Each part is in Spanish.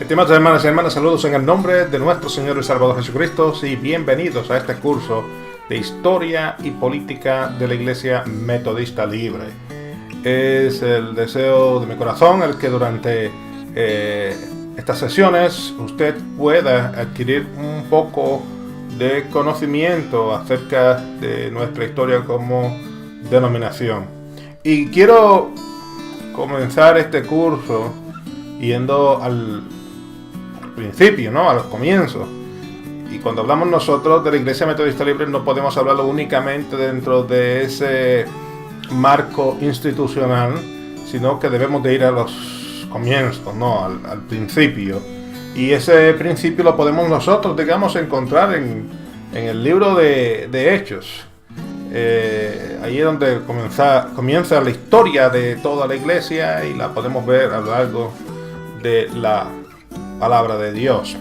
Estimados hermanos y hermanas, saludos en el nombre de nuestro Señor y Salvador Jesucristo y bienvenidos a este curso de Historia y Política de la Iglesia Metodista Libre. Es el deseo de mi corazón el que durante estas sesiones usted pueda adquirir un poco de conocimiento acerca de nuestra historia como denominación. Y quiero comenzar este curso yendo al principio, ¿no? A los comienzos. Y cuando hablamos nosotros de la Iglesia Metodista Libre no podemos hablarlo únicamente dentro de ese marco institucional, sino que debemos de ir a los comienzos, ¿no? Al principio. Y ese principio lo podemos nosotros, digamos, encontrar en el libro de Hechos. Ahí es donde comienza la historia de toda la iglesia y la podemos ver a lo largo de la palabra de Dios.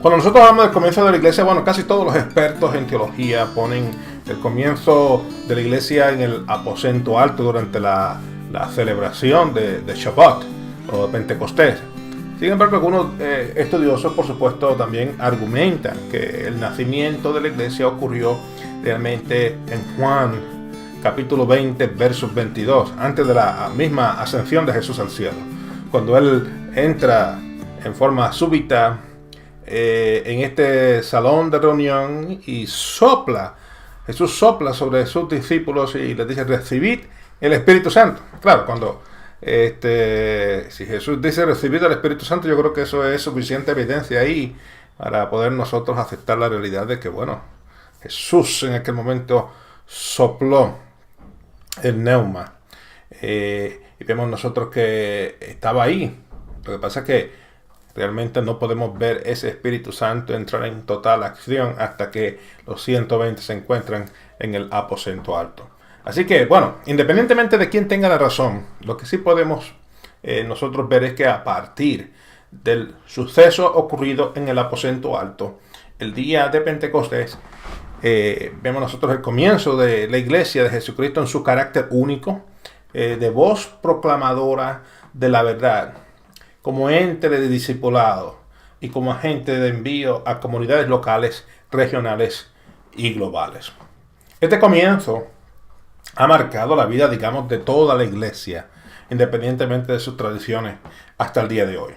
Cuando nosotros hablamos del comienzo de la iglesia, bueno, casi todos los expertos en teología ponen el comienzo de la iglesia en el aposento alto durante la celebración de Shabbat o de Pentecostés. Sin embargo, algunos estudiosos, por supuesto, también argumentan que el nacimiento de la iglesia ocurrió realmente en Juan, capítulo 20, versos 22, antes de la misma ascensión de Jesús al cielo. Cuando Él entra en forma súbita en este salón de reunión y Jesús sopla sobre sus discípulos y les dice: recibid el Espíritu Santo. Claro, cuando si Jesús dice recibid el Espíritu Santo, yo creo que eso es suficiente evidencia ahí para poder nosotros aceptar la realidad de que, bueno, Jesús en aquel momento sopló el neuma. Y vemos nosotros que estaba ahí. Lo que pasa es que realmente no podemos ver ese Espíritu Santo entrar en total acción hasta que los 120 se encuentran en el aposento alto. Así que, bueno, independientemente de quién tenga la razón, lo que sí podemos nosotros ver es que a partir del suceso ocurrido en el aposento alto, el día de Pentecostés, vemos nosotros el comienzo de la iglesia de Jesucristo en su carácter único, de voz proclamadora de la verdad, como ente de discipulado y como agente de envío a comunidades locales, regionales y globales. Este comienzo ha marcado la vida, digamos, de toda la iglesia, independientemente de sus tradiciones, hasta el día de hoy.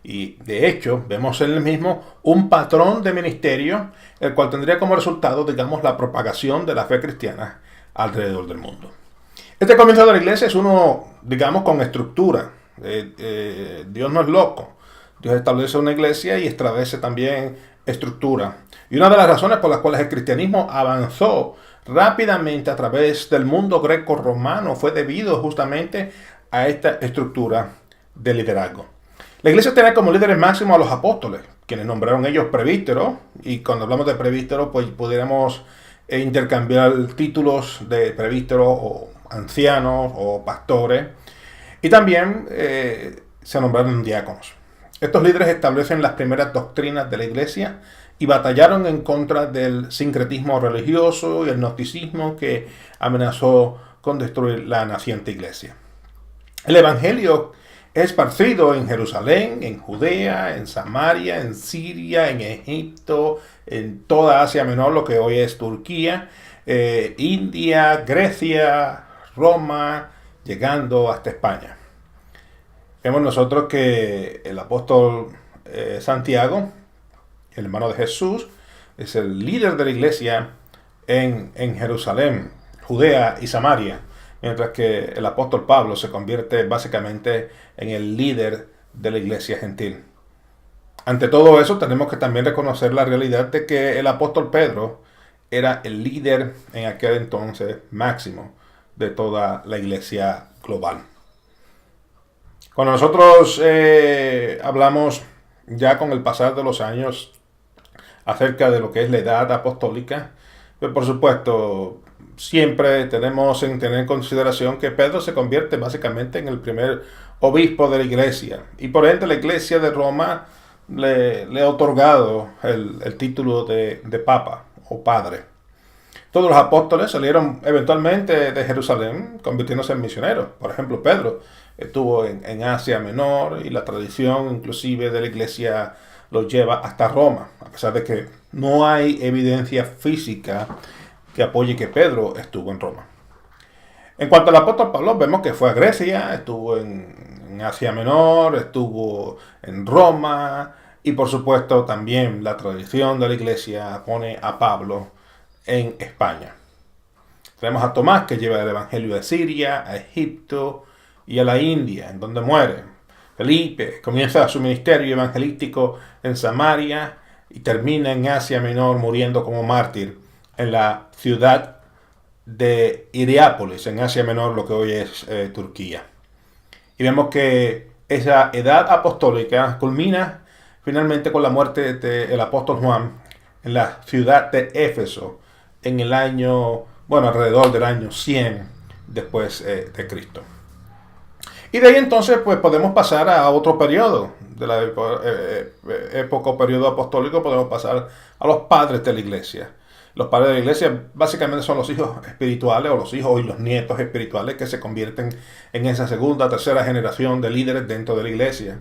Y de hecho, vemos en el mismo un patrón de ministerio, el cual tendría como resultado, digamos, la propagación de la fe cristiana alrededor del mundo. Este comienzo de la iglesia es uno, digamos, con estructura. Dios no es loco. Dios establece una iglesia y establece también estructura. Y una de las razones por las cuales el cristianismo avanzó rápidamente a través del mundo greco-romano fue debido justamente a esta estructura de liderazgo. La iglesia tenía como líderes máximos a los apóstoles, quienes nombraron ellos presbíteros, y cuando hablamos de presbíteros, pues pudiéramos intercambiar títulos de presbíteros o ancianos o pastores, y también se nombraron diáconos. Estos líderes establecen las primeras doctrinas de la iglesia y batallaron en contra del sincretismo religioso y el gnosticismo que amenazó con destruir la naciente iglesia. El evangelio es esparcido en Jerusalén, en Judea, en Samaria, en Siria, en Egipto, en toda Asia Menor, lo que hoy es Turquía, India, Grecia, Roma, llegando hasta España. Vemos nosotros que el apóstol Santiago, el hermano de Jesús, es el líder de la iglesia en Jerusalén, Judea y Samaria, mientras que el apóstol Pablo se convierte básicamente en el líder de la iglesia gentil. Ante todo eso, tenemos que también reconocer la realidad de que el apóstol Pedro era el líder en aquel entonces máximo de toda la iglesia global. Cuando nosotros hablamos ya con el pasar de los años acerca de lo que es la edad apostólica, pues por supuesto siempre tenemos en tener en consideración que Pedro se convierte básicamente en el primer obispo de la iglesia, y por ende la iglesia de Roma le ha otorgado el título de papa o padre. Todos los apóstoles salieron eventualmente de Jerusalén convirtiéndose en misioneros. Por ejemplo, Pedro estuvo en Asia Menor y la tradición inclusive de la iglesia lo lleva hasta Roma, a pesar de que no hay evidencia física que apoye que Pedro estuvo en Roma. En cuanto al apóstol Pablo, vemos que fue a Grecia, estuvo en Asia Menor, estuvo en Roma y por supuesto también la tradición de la iglesia pone a Pablo en España. Tenemos a Tomás que lleva el evangelio de Siria, a Egipto y a la India, en donde muere. Felipe comienza su ministerio evangelístico en Samaria y termina en Asia Menor muriendo como mártir en la ciudad de Hierápolis, en Asia Menor, lo que hoy es Turquía. Y vemos que esa edad apostólica culmina finalmente con la muerte del apóstol Juan en la ciudad de Éfeso, en el año, bueno, alrededor del año 100 después de Cristo. Y de ahí entonces pues podemos pasar a otro periodo, de la época o periodo apostólico, podemos pasar a los padres de la iglesia. Los padres de la iglesia básicamente son los hijos espirituales o los hijos y los nietos espirituales que se convierten en esa segunda, tercera generación de líderes dentro de la iglesia.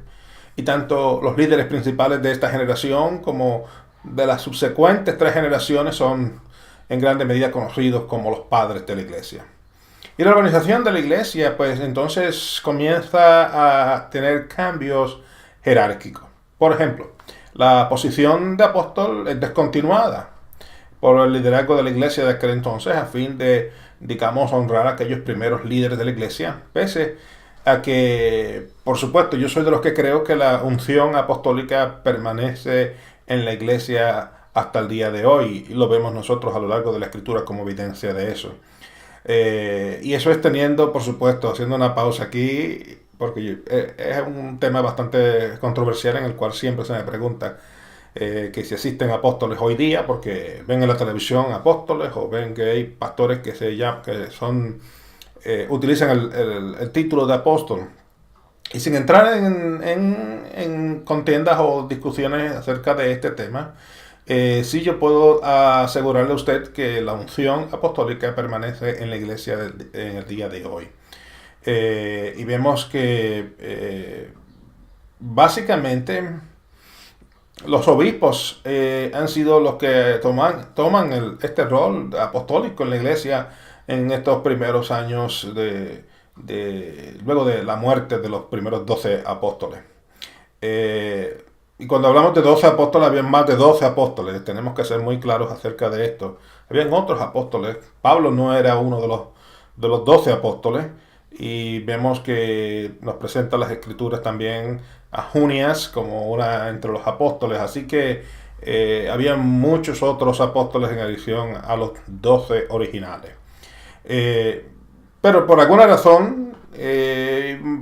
Y tanto los líderes principales de esta generación como de las subsecuentes tres generaciones son en grande medida conocidos como los padres de la iglesia. Y la organización de la iglesia pues entonces comienza a tener cambios jerárquicos. Por ejemplo, la posición de apóstol es descontinuada por el liderazgo de la iglesia de aquel entonces a fin de, digamos, honrar a aquellos primeros líderes de la iglesia, pese a que, por supuesto, yo soy de los que creo que la unción apostólica permanece en la iglesia hasta el día de hoy, y lo vemos nosotros a lo largo de la escritura como evidencia de eso. Y eso es teniendo, por supuesto, haciendo una pausa aquí, porque es un tema bastante controversial en el cual siempre se me pregunta que si existen apóstoles hoy día, porque ven en la televisión apóstoles o ven que hay pastores que utilizan el título de apóstol. Y sin entrar en contiendas o discusiones acerca de este tema, sí yo puedo asegurarle a usted que la unción apostólica permanece en la iglesia en el día de hoy. Y vemos que básicamente los obispos han sido los que toman este rol apostólico en la iglesia en estos primeros años luego de la muerte de los primeros 12 apóstoles. Y cuando hablamos de 12 apóstoles, había más de 12 apóstoles. Tenemos que ser muy claros acerca de esto. Habían otros apóstoles. Pablo no era uno de los 12 apóstoles. Y vemos que nos presenta las escrituras también a Junias como una entre los apóstoles. Así que había muchos otros apóstoles en adición a los 12 originales. Pero por alguna razón,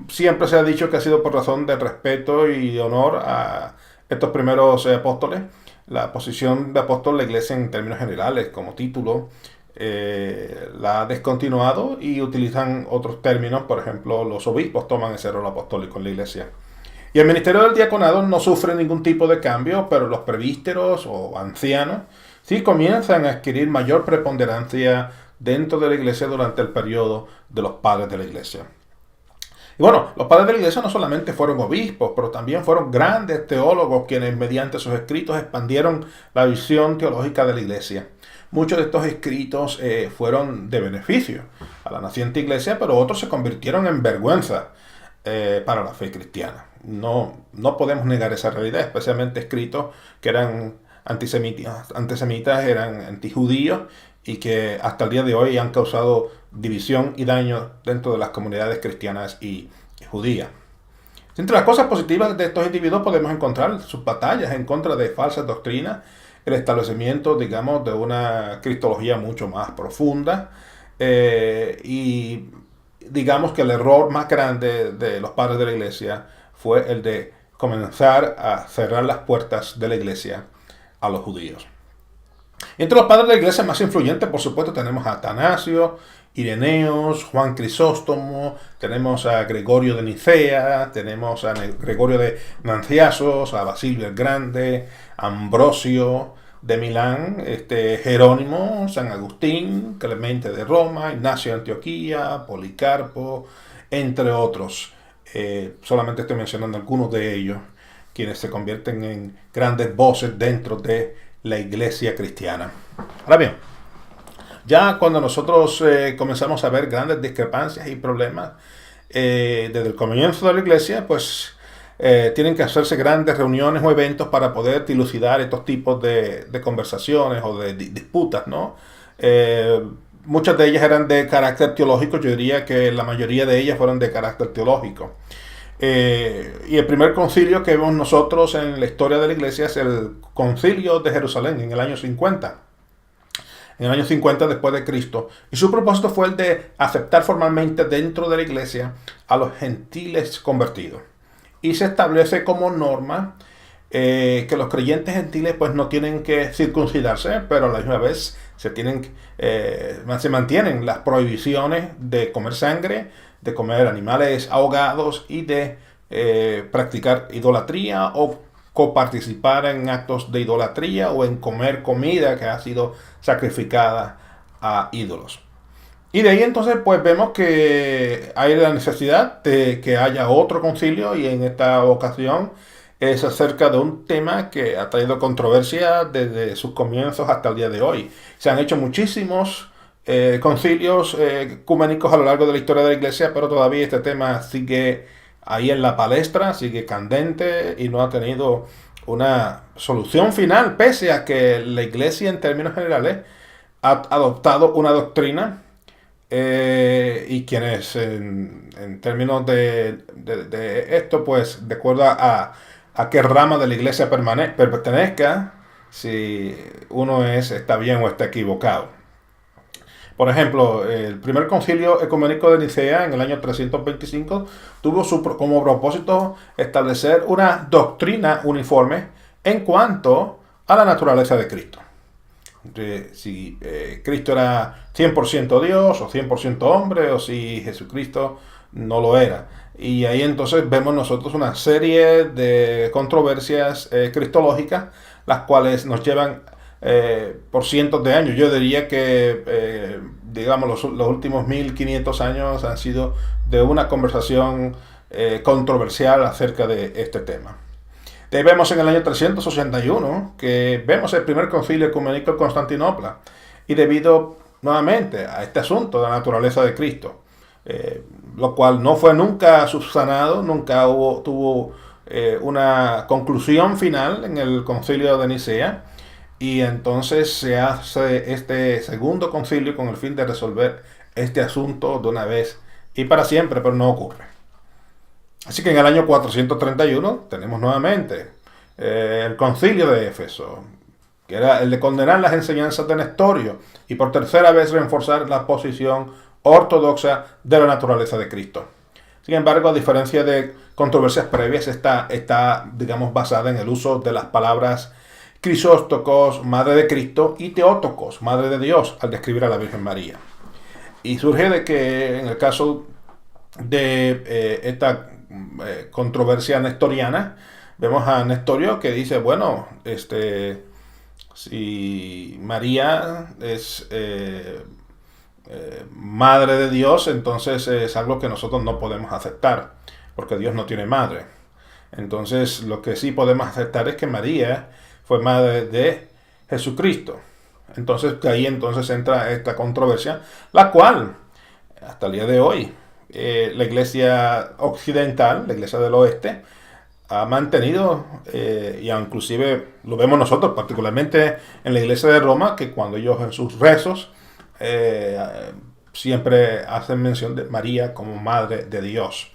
siempre se ha dicho que ha sido por razón de respeto y de honor a estos primeros apóstoles. La posición de apóstol, la iglesia en términos generales, como título, la ha descontinuado y utilizan otros términos. Por ejemplo, los obispos toman ese rol apostólico en la iglesia. Y el ministerio del diaconado no sufre ningún tipo de cambio, pero los presbíteros o ancianos sí comienzan a adquirir mayor preponderancia dentro de la iglesia durante el periodo de los padres de la iglesia. Y bueno, los padres de la iglesia no solamente fueron obispos, pero también fueron grandes teólogos quienes mediante sus escritos expandieron la visión teológica de la iglesia. Muchos de estos escritos fueron de beneficio a la naciente iglesia, pero otros se convirtieron en vergüenza para la fe cristiana. No podemos negar esa realidad, especialmente escritos que eran antisemitas, eran antijudíos y que hasta el día de hoy han causado división y daño dentro de las comunidades cristianas y judías. Entre las cosas positivas de estos individuos podemos encontrar sus batallas en contra de falsas doctrinas, el establecimiento, digamos, de una cristología mucho más profunda y digamos que el error más grande de los padres de la iglesia fue el de comenzar a cerrar las puertas de la iglesia a los judíos. Entre los padres de la iglesia más influyentes, por supuesto, tenemos a Atanasio, Ireneos, Juan Crisóstomo, tenemos a Gregorio de Nicea, tenemos a Gregorio de Nanciasos, a Basilio el Grande, Ambrosio de Milán, Jerónimo, San Agustín, Clemente de Roma, Ignacio de Antioquía, Policarpo, entre otros. Solamente estoy mencionando algunos de ellos, quienes se convierten en grandes voces dentro de la iglesia cristiana. Ahora bien, ya cuando nosotros comenzamos a ver grandes discrepancias y problemas desde el comienzo de la iglesia, pues tienen que hacerse grandes reuniones o eventos para poder dilucidar estos tipos de conversaciones o de disputas, ¿no? Muchas de ellas eran de carácter teológico, yo diría que la mayoría de ellas fueron de carácter teológico. Y el primer concilio que vemos nosotros en la historia de la iglesia es el concilio de Jerusalén en el año 50. En el año 50 después de Cristo. Y su propósito fue el de aceptar formalmente dentro de la iglesia a los gentiles convertidos. Y se establece como norma que los creyentes gentiles pues no tienen que circuncidarse, pero a la misma vez se mantienen las prohibiciones de comer sangre, de comer animales ahogados y de practicar idolatría o coparticipar en actos de idolatría o en comer comida que ha sido sacrificada a ídolos. Y de ahí entonces pues vemos que hay la necesidad de que haya otro concilio, y en esta ocasión es acerca de un tema que ha traído controversia desde sus comienzos hasta el día de hoy. Se han hecho muchísimos concilios ecuménicos a lo largo de la historia de la iglesia, pero todavía este tema sigue ahí en la palestra, sigue candente y no ha tenido una solución final, pese a que la iglesia en términos generales ha adoptado una doctrina y quienes en términos de esto, pues de acuerdo a qué rama de la iglesia pertenezca, si uno está bien o está equivocado. Por ejemplo, el primer concilio ecuménico de Nicea en el año 325 tuvo como propósito establecer una doctrina uniforme en cuanto a la naturaleza de Cristo. Si Cristo era 100% Dios o 100% hombre, o si Jesucristo no lo era. Y ahí entonces vemos nosotros una serie de controversias cristológicas, las cuales nos llevan por cientos de años. Yo diría que digamos los últimos 1500 años han sido de una conversación controversial acerca de este tema. De ahí vemos en el año 381 que vemos el primer concilio ecuménico en Constantinopla, y debido nuevamente a este asunto de la naturaleza de Cristo, lo cual no fue nunca subsanado, nunca tuvo una conclusión final en el concilio de Nicea. Y entonces se hace este segundo concilio con el fin de resolver este asunto de una vez y para siempre, pero no ocurre. Así que en el año 431 tenemos nuevamente el concilio de Éfeso, que era el de condenar las enseñanzas de Nestorio y por tercera vez reforzar la posición ortodoxa de la naturaleza de Cristo. Sin embargo, a diferencia de controversias previas, está digamos, basada en el uso de las palabras Crisóstocos, Madre de Cristo, y Teótocos, Madre de Dios, al describir a la Virgen María. Y surge de que en el caso de esta controversia nestoriana, vemos a Nestorio que dice, bueno, si María es Madre de Dios, entonces es algo que nosotros no podemos aceptar, porque Dios no tiene madre. Entonces lo que sí podemos aceptar es que María fue madre de Jesucristo. Entonces ahí entonces entra esta controversia, la cual hasta el día de hoy la iglesia occidental, la iglesia del oeste, ha mantenido, y inclusive lo vemos nosotros, particularmente en la iglesia de Roma, que cuando ellos en sus rezos siempre hacen mención de María como Madre de Dios.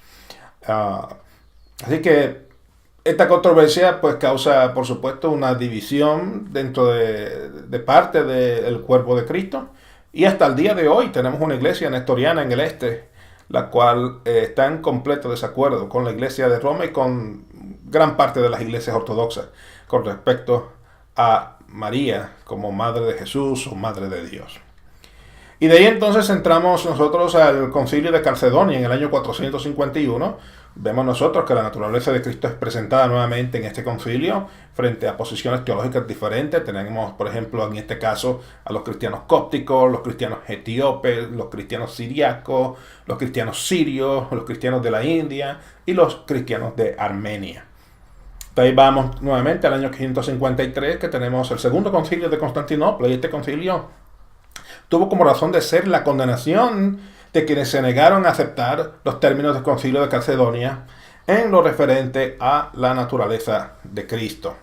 Así que esta controversia pues causa, por supuesto, una división dentro de parte del cuerpo de Cristo, y hasta el día de hoy tenemos una iglesia nestoriana en el este, la cual está en completo desacuerdo con la iglesia de Roma y con gran parte de las iglesias ortodoxas con respecto a María como Madre de Jesús o Madre de Dios. Y de ahí entonces entramos nosotros al concilio de Calcedonia en el año 451, Vemos nosotros que la naturaleza de Cristo es presentada nuevamente en este concilio frente a posiciones teológicas diferentes. Tenemos, por ejemplo, en este caso a los cristianos cópticos, los cristianos etíopes, los cristianos siriacos, los cristianos sirios, los cristianos de la India y los cristianos de Armenia. De ahí vamos nuevamente al año 553, que tenemos el segundo concilio de Constantinopla, y este concilio tuvo como razón de ser la condenación de quienes se negaron a aceptar los términos del concilio de Calcedonia en lo referente a la naturaleza de Cristo.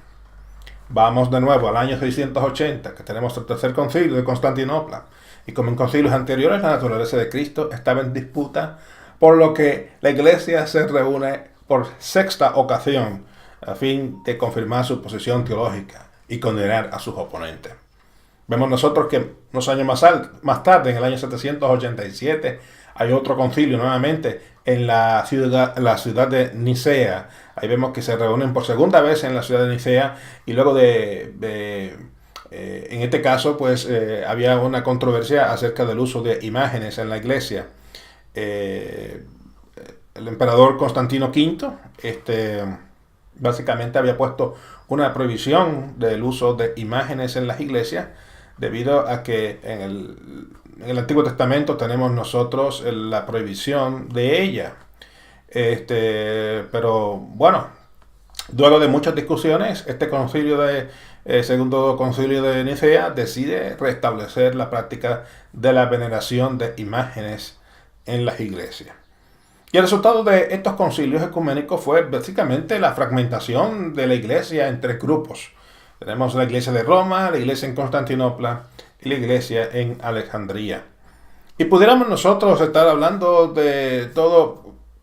Vamos de nuevo al año 680, que tenemos el tercer concilio de Constantinopla, y como en concilios anteriores la naturaleza de Cristo estaba en disputa, por lo que la Iglesia se reúne por sexta ocasión a fin de confirmar su posición teológica y condenar a sus oponentes. Vemos nosotros que unos años más tarde, en el año 787, hay otro concilio nuevamente en la ciudad de Nicea. Ahí vemos que se reúnen por segunda vez en la ciudad de Nicea, y luego en este caso pues había una controversia acerca del uso de imágenes en la iglesia. El emperador Constantino V básicamente había puesto una prohibición del uso de imágenes en las iglesias, debido a que en el Antiguo Testamento tenemos nosotros la prohibición de ella. Pero bueno, luego de muchas discusiones, este segundo concilio de Nicea decide restablecer la práctica de la veneración de imágenes en las iglesias. Y el resultado de estos concilios ecuménicos fue básicamente la fragmentación de la iglesia en tres grupos. Tenemos la iglesia de Roma, la iglesia en Constantinopla y la iglesia en Alejandría. Y pudiéramos nosotros estar hablando de todos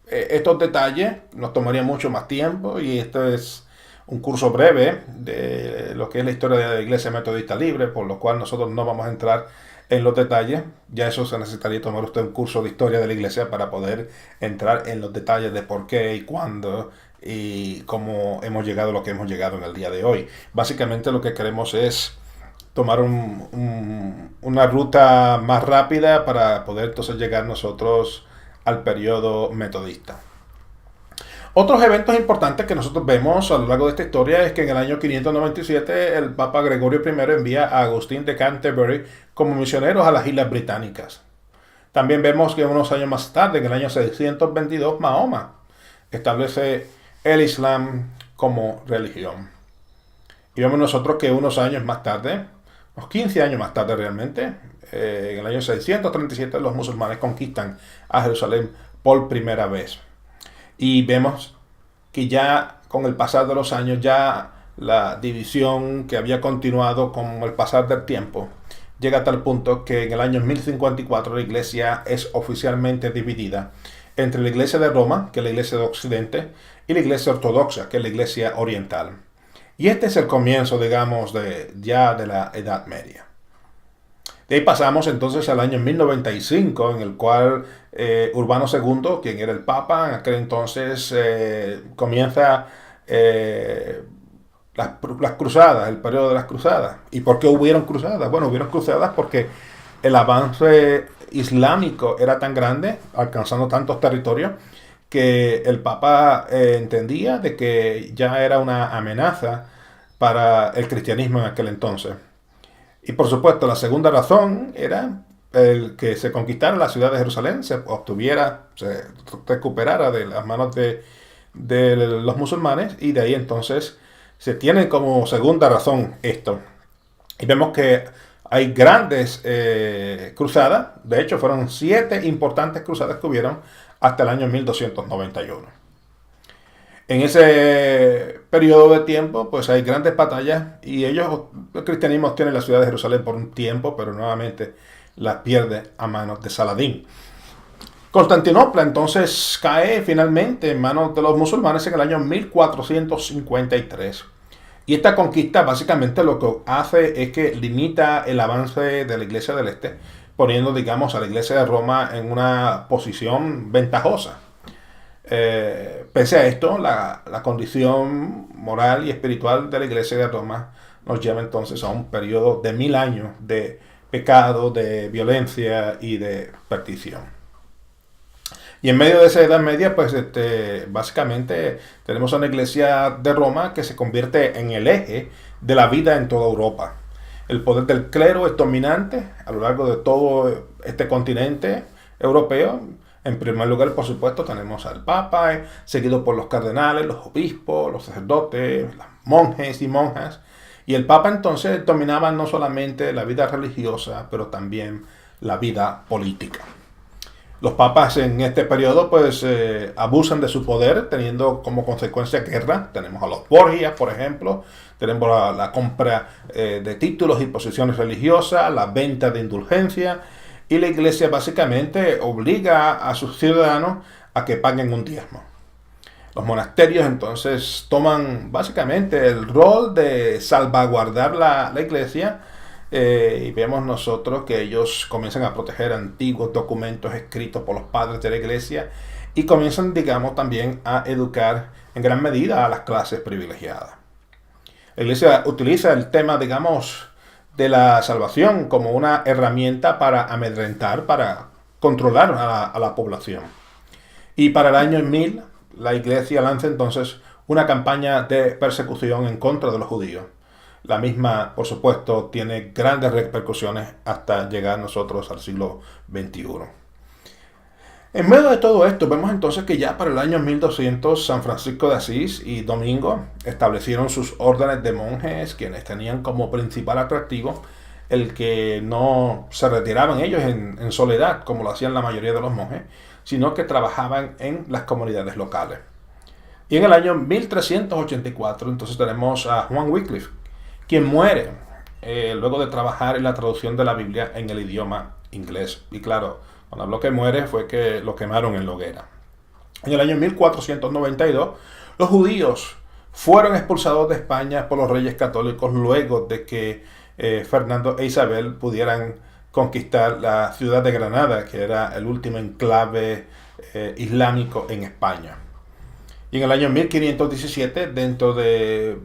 estos detalles, nos tomaría mucho más tiempo, y esto es un curso breve de lo que es la historia de la Iglesia Metodista Libre, por lo cual nosotros no vamos a entrar en los detalles. Ya eso se necesitaría tomar usted un curso de historia de la iglesia para poder entrar en los detalles de por qué y cuándo y cómo hemos llegado a lo que hemos llegado en el día de hoy. Básicamente lo que queremos es tomar una ruta más rápida para poder entonces llegar nosotros al periodo metodista. Otros eventos importantes que nosotros vemos a lo largo de esta historia es que en el año 597 el Papa Gregorio I envía a Agustín de Canterbury como misioneros a las Islas Británicas. También vemos que unos años más tarde, en el año 622, Mahoma establece el Islam como religión. Y vemos nosotros que unos años más tarde, unos 15 años más tarde realmente, en el año 637 los musulmanes conquistan a Jerusalén por primera vez. Y vemos que ya con el pasar de los años, ya la división que había continuado con el pasar del tiempo, llega a tal punto que en el año 1054 la iglesia es oficialmente dividida entre la iglesia de Roma, que es la iglesia de Occidente, y la iglesia ortodoxa, que es la iglesia oriental. Y este es el comienzo, digamos, de la Edad Media. De ahí pasamos entonces al año 1095, en el cual Urbano II, quien era el Papa en aquel entonces, comienza las cruzadas, el periodo de las cruzadas. ¿Y por qué hubieron cruzadas? Bueno, hubieron cruzadas porque el avance islámico era tan grande, alcanzando tantos territorios, que el Papa entendía de que ya era una amenaza para el cristianismo en aquel entonces. Y por supuesto, la segunda razón era el que se conquistara la ciudad de Jerusalén, se recuperara de las manos de los musulmanes, y de ahí entonces se tiene como segunda razón esto. Y vemos que hay grandes cruzadas. De hecho, fueron 7 importantes cruzadas que hubieron hasta el año 1291. En ese periodo de tiempo, pues hay grandes batallas, y el cristianismo tiene la ciudad de Jerusalén por un tiempo, pero nuevamente la pierde a manos de Saladín. Constantinopla entonces cae finalmente en manos de los musulmanes en el año 1453. Y esta conquista básicamente lo que hace es que limita el avance de la Iglesia del Este, poniendo, digamos, a la Iglesia de Roma en una posición ventajosa. Pese a esto, la condición moral y espiritual de la Iglesia de Roma nos lleva entonces a un periodo de 1000 años de pecado, de violencia y de perdición. Y en medio de esa Edad Media, pues básicamente tenemos a una iglesia de Roma que se convierte en el eje de la vida en toda Europa. El poder del clero es dominante a lo largo de todo este continente europeo. En primer lugar, por supuesto, tenemos al Papa, seguido por los cardenales, los obispos, los sacerdotes, los monjes y monjas. Y el Papa entonces dominaba no solamente la vida religiosa, pero también la vida política. Los papas en este periodo pues abusan de su poder, teniendo como consecuencia guerra. Tenemos a los Borgias, por ejemplo, tenemos la compra de títulos y posesiones religiosas, la venta de indulgencia, y la iglesia básicamente obliga a sus ciudadanos a que paguen un diezmo. Los monasterios entonces toman básicamente el rol de salvaguardar la iglesia, y vemos nosotros que ellos comienzan a proteger antiguos documentos escritos por los padres de la iglesia y comienzan, digamos, también a educar en gran medida a las clases privilegiadas. La iglesia utiliza el tema, digamos, de la salvación como una herramienta para amedrentar, para controlar a la población. Y para el año 1000, la iglesia lanza entonces una campaña de persecución en contra de los judíos. La misma, por supuesto, tiene grandes repercusiones hasta llegar nosotros al siglo XXI. En medio de todo esto, vemos entonces que ya para el año 1200 San Francisco de Asís y Domingo establecieron sus órdenes de monjes, quienes tenían como principal atractivo el que no se retiraban ellos en soledad, como lo hacían la mayoría de los monjes, sino que trabajaban en las comunidades locales. Y en el año 1384 entonces tenemos a Juan Wycliffe, quien muere luego de trabajar en la traducción de la Biblia en el idioma inglés. Y claro, cuando habló que muere fue que lo quemaron en la hoguera. En el año 1492, los judíos fueron expulsados de España por los reyes católicos luego de que Fernando e Isabel pudieran conquistar la ciudad de Granada, que era el último enclave islámico en España. Y en el año 1517, dentro de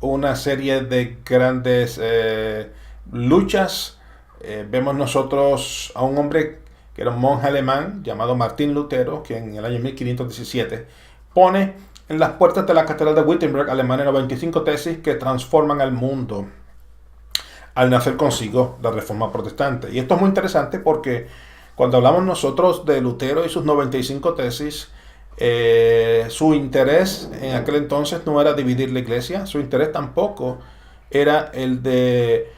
una serie de grandes luchas, vemos nosotros a un hombre que era un monje alemán llamado Martín Lutero, que en el año 1517 pone en las puertas de la catedral de Wittenberg, Alemania, 95 tesis que transforman al mundo al nacer consigo la Reforma Protestante. Y esto es muy interesante porque cuando hablamos nosotros de Lutero y sus 95 tesis, su interés en aquel entonces no era dividir la iglesia, su interés tampoco era el de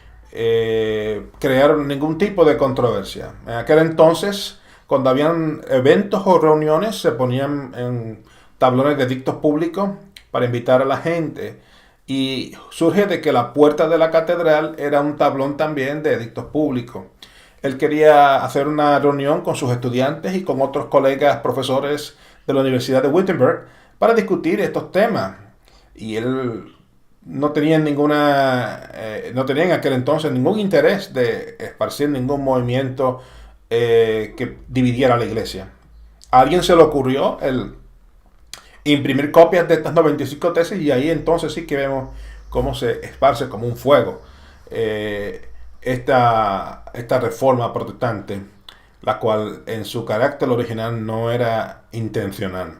crear ningún tipo de controversia. En aquel entonces, cuando habían eventos o reuniones, se ponían en tablones de dictos públicos para invitar a la gente. Y surge de que la puerta de la catedral era un tablón también de edictos públicos. Él quería hacer una reunión con sus estudiantes y con otros colegas profesores de la Universidad de Wittenberg para discutir estos temas. Y él no tenía no tenía en aquel entonces ningún interés de esparcir ningún movimiento que dividiera la iglesia. A alguien se le ocurrió el imprimir copias de estas 95 tesis, y ahí entonces sí que vemos cómo se esparce como un fuego esta reforma protestante, la cual en su carácter original no era intencional.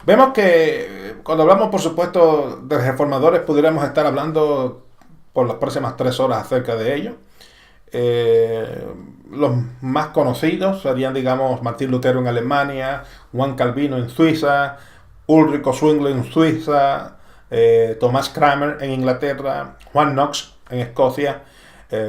Vemos que cuando hablamos, por supuesto, de reformadores, pudiéramos estar hablando por las próximas 3 horas acerca de ellos. Los más conocidos serían, digamos, Martín Lutero en Alemania, Juan Calvino en Suiza, Ulrico Zwingli en Suiza, Thomas Cranmer en Inglaterra, Juan Knox en Escocia,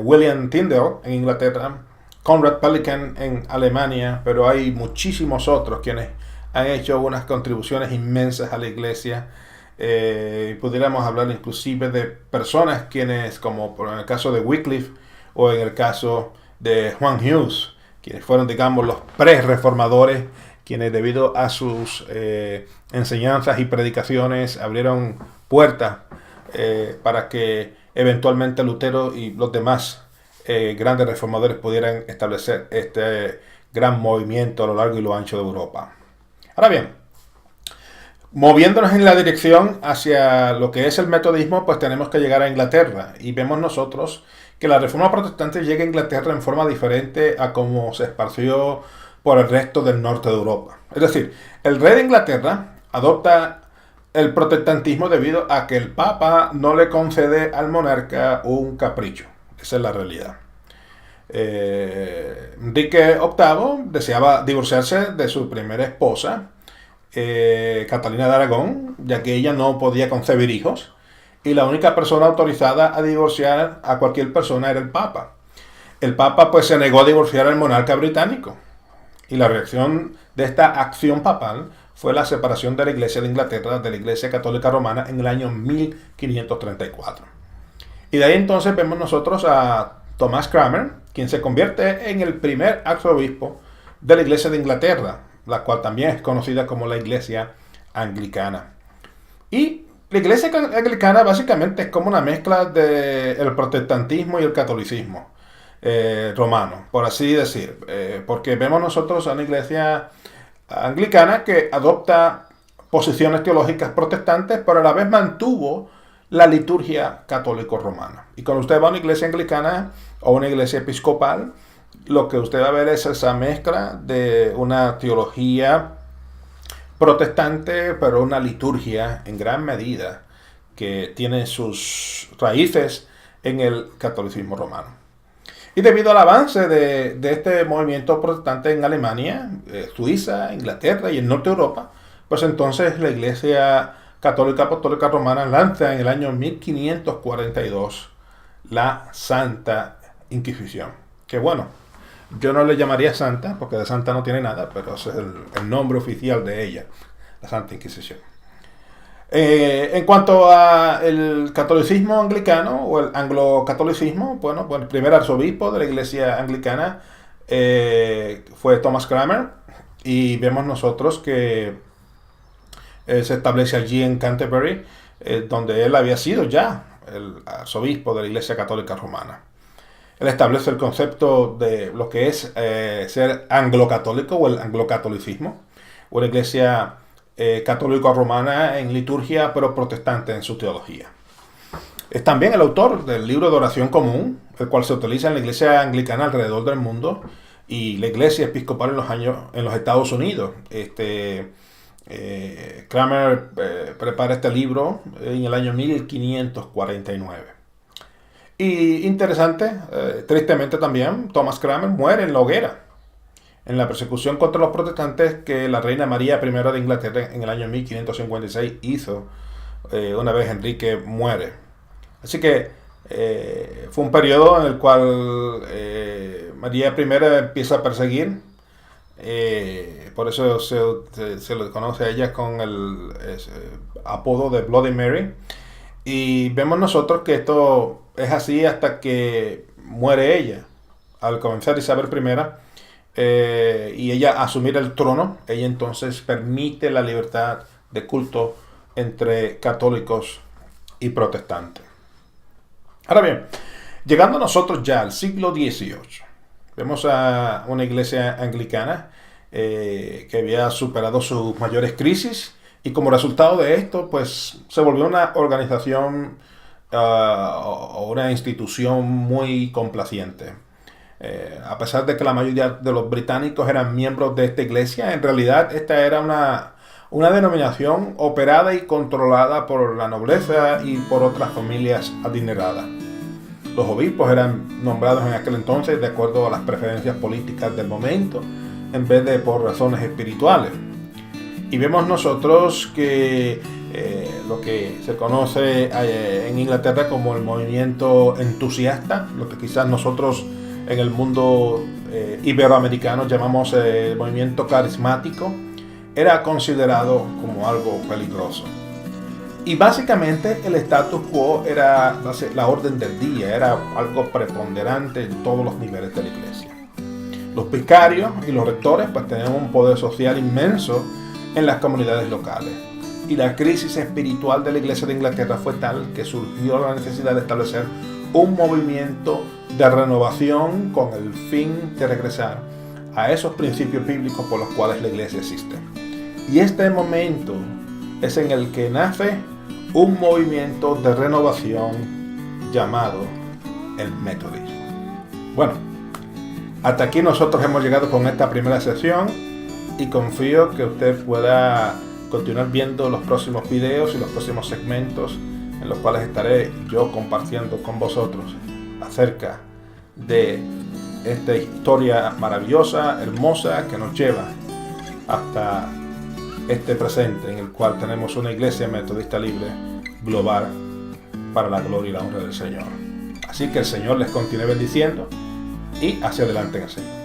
William Tyndale en Inglaterra, Conrad Pelikan en Alemania, pero hay muchísimos otros quienes han hecho unas contribuciones inmensas a la iglesia. Pudiéramos hablar inclusive de personas quienes, como en el caso de Wycliffe o en el caso de Juan Hughes, quienes fueron, digamos, los pre-reformadores, quienes debido a sus enseñanzas y predicaciones abrieron puertas para que eventualmente Lutero y los demás grandes reformadores pudieran establecer este gran movimiento a lo largo y lo ancho de Europa. Ahora bien, moviéndonos en la dirección hacia lo que es el metodismo, pues tenemos que llegar a Inglaterra, y vemos nosotros que la Reforma Protestante llega a Inglaterra en forma diferente a cómo se esparció por el resto del norte de Europa. Es decir, el rey de Inglaterra adopta el protestantismo debido a que el Papa no le concede al monarca un capricho. Esa es la realidad. Enrique VIII deseaba divorciarse de su primera esposa, Catalina de Aragón, ya que ella no podía concebir hijos, y la única persona autorizada a divorciar a cualquier persona era el Papa. El Papa pues se negó a divorciar al monarca británico, y la reacción de esta acción papal fue la separación de la Iglesia de Inglaterra de la Iglesia Católica Romana en el año 1534. Y de ahí entonces vemos nosotros a Thomas Cranmer, quien se convierte en el primer arzobispo de la Iglesia de Inglaterra, la cual también es conocida como la Iglesia Anglicana. Y la Iglesia Anglicana básicamente es como una mezcla del protestantismo y el catolicismo romano, por así decir, porque vemos nosotros a una Iglesia anglicana que adopta posiciones teológicas protestantes, pero a la vez mantuvo la liturgia católico-romana. Y cuando usted va a una iglesia anglicana o una iglesia episcopal, lo que usted va a ver es esa mezcla de una teología protestante, pero una liturgia en gran medida que tiene sus raíces en el catolicismo romano. Y debido al avance de este movimiento protestante en Alemania, Suiza, Inglaterra y el norte de Europa, pues entonces la Iglesia Católica Apostólica Romana lanza en el año 1542 la Santa Inquisición. Que bueno, yo no le llamaría santa, porque de santa no tiene nada, pero ese es el nombre oficial de ella, la Santa Inquisición. En cuanto al catolicismo anglicano o el anglocatolicismo, bueno, pues el primer arzobispo de la Iglesia Anglicana fue Thomas Cranmer, y vemos nosotros que se establece allí en Canterbury, donde él había sido ya el arzobispo de la Iglesia Católica Romana. Él establece el concepto de lo que es ser anglocatólico o el anglocatolicismo, o la Iglesia católica romana en liturgia, pero protestante en su teología. Es también el autor del libro de oración común, el cual se utiliza en la Iglesia Anglicana alrededor del mundo y la Iglesia Episcopal en los Estados Unidos. Cranmer prepara este libro en el año 1549. Y interesante, tristemente también, Thomas Cranmer muere en la hoguera, en la persecución contra los protestantes que la reina María I de Inglaterra en el año 1556 hizo una vez Enrique muere. Así que fue un periodo en el cual María I empieza a perseguir. Por eso se le conoce a ella con el apodo de Bloody Mary. Y vemos nosotros que esto es así hasta que muere ella. Al comenzar Isabel I, y ella asumir el trono, ella entonces permite la libertad de culto entre católicos y protestantes. Ahora bien, llegando nosotros ya al siglo XVIII, vemos a una iglesia anglicana que había superado sus mayores crisis, y como resultado de esto, pues se volvió una organización o una institución muy complaciente. A pesar de que la mayoría de los británicos eran miembros de esta iglesia, en realidad esta era una denominación operada y controlada por la nobleza y por otras familias adineradas. Los obispos eran nombrados en aquel entonces de acuerdo a las preferencias políticas del momento, en vez de por razones espirituales. Y vemos nosotros que lo que se conoce en Inglaterra como el movimiento entusiasta, lo que quizás nosotros en el mundo iberoamericano llamamos el movimiento carismático, era considerado como algo peligroso. Y básicamente el status quo era la orden del día, era algo preponderante en todos los niveles de la iglesia. Los vicarios y los rectores pues tenían un poder social inmenso en las comunidades locales. Y la crisis espiritual de la iglesia de Inglaterra fue tal que surgió la necesidad de establecer un movimiento de renovación con el fin de regresar a esos principios bíblicos por los cuales la iglesia existe. Y este momento es en el que nace un movimiento de renovación llamado el metodismo. Bueno, Hasta aquí nosotros hemos llegado con esta primera sesión y confío que usted pueda continuar viendo los próximos videos y los próximos segmentos en los cuales estaré yo compartiendo con vosotros acerca de esta historia maravillosa, hermosa, que nos lleva hasta este presente en el cual tenemos una iglesia metodista libre global para la gloria y la honra del Señor. Así que el Señor les continúe bendiciendo y hacia adelante en el Señor.